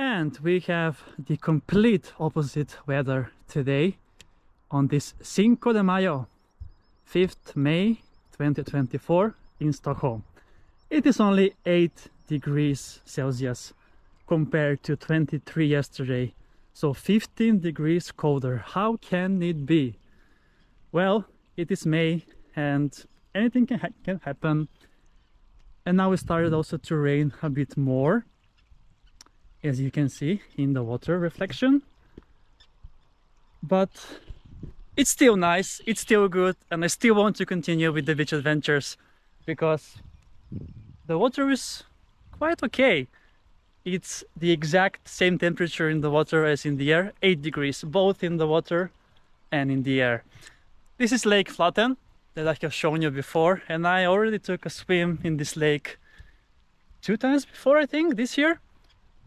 And we have the complete opposite weather today on this Cinco de Mayo, 5th May 2024 in Stockholm. It is only 8 degrees Celsius compared to 23 yesterday, so 15 degrees colder. How can it be? Well, it is May and anything can happen. And now it started also to rain a bit more, as you can see in the water reflection. But it's still nice, it's still good, and I still want to continue with the beach adventures because the water is quite okay. It's the exact same temperature in the water as in the air, 8 degrees, both in the water and in the air. This is Lake Flaten that I have shown you before, and I already took a swim in this lake 2 times before, I think, this year.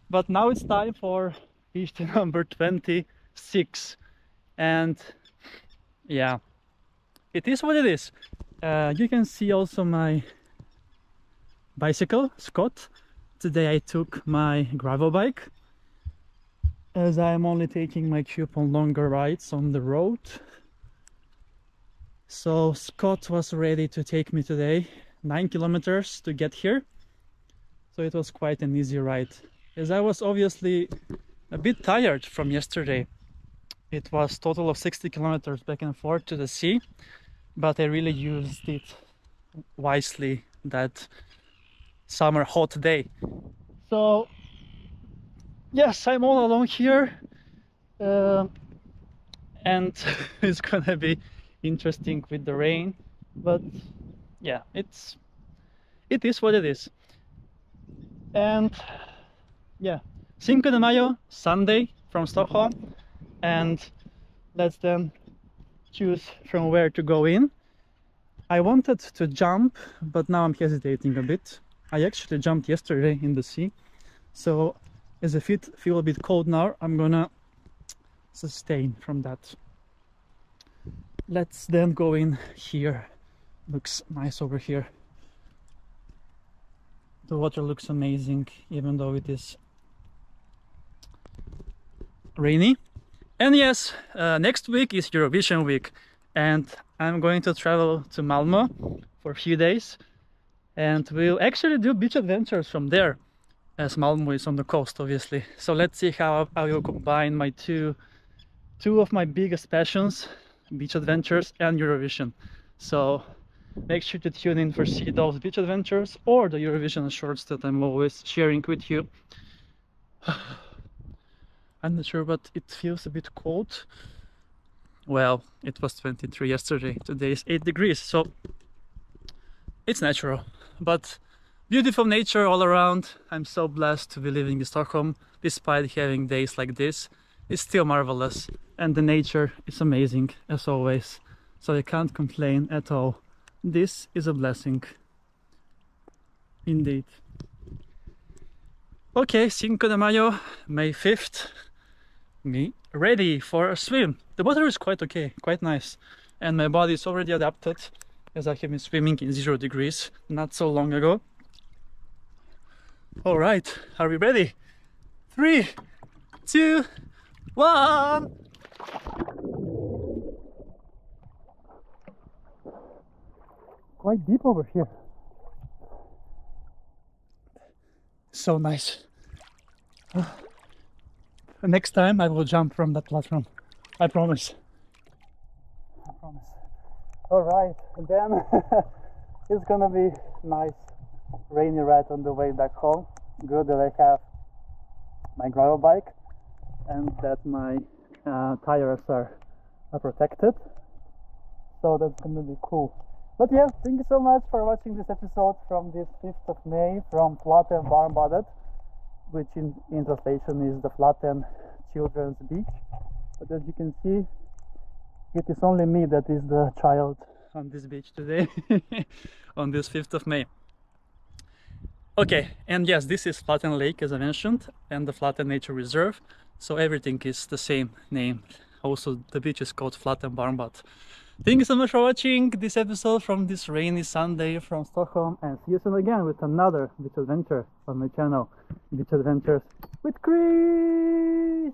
But now it's time for beach number 26, and yeah, it is what it is. You can see also my bicycle, Scott. Today I took my gravel bike, as I am only taking my cube on longer rides on the road. So Scott was ready to take me today, 9 kilometers to get here. So it was quite an easy ride, as I was obviously a bit tired from yesterday. It was total of 60 kilometers back and forth to the sea, but I really used it wisely that summer hot day. So yes, I'm all alone here, and it's gonna be interesting with the rain, but yeah, it is what it is. And yeah, Cinco de Mayo, Sunday from Stockholm, and let's then choose from where to go in. I wanted to jump, but now I'm hesitating a bit. I actually jumped yesterday in the sea, so as I feel a bit cold now, I'm gonna sustain from that. Let's then go in here. Looks nice over here. The water looks amazing, even though it is rainy. And yes, next week is Eurovision week, and I'm going to travel to Malmö for a few days, and we'll actually do beach adventures from there, as Malmö is on the coast, obviously. So let's see how I will combine my two of my biggest passions, beach adventures and Eurovision. So make sure to tune in for see those beach adventures or the Eurovision shorts that I'm always sharing with you. I'm not sure, but it feels a bit cold. Well, it was 23 yesterday, today is 8 degrees, so it's natural. But beautiful nature all around. I'm so blessed to be living in Stockholm, despite having days like this. It's still marvelous, and the nature is amazing as always, so I can't complain at all. This is a blessing indeed. Okay, Cinco de Mayo, May 5th, me ready for a swim. The water is quite okay, quite nice, and my body is already adapted, as I have been swimming in 0 degrees not so long ago. All right, are we ready? 3, 2, 1. Quite deep over here. So nice. Next time I will jump from that platform. I promise. I promise. All right, and then it's gonna be nice rainy ride on the way back home. Good that I have my gravel bike and that my tires are protected. So that's gonna be cool. But yeah, thank you so much for watching this episode from this 5th of May from Flaten Barnbadet, which in translation is the Flaten Children's Beach. But as you can see, it is only me that is the child on this beach today, on this 5th of May. Okay, and yes, this is Flaten Lake, as I mentioned, and the Flaten Nature Reserve, so everything is the same name. Also, the beach is called Flaten Barnbadet. Thank you so much for watching this episode from this rainy Sunday from Stockholm, and see you soon again with another beach adventure on my channel, Beach Adventures with Chris.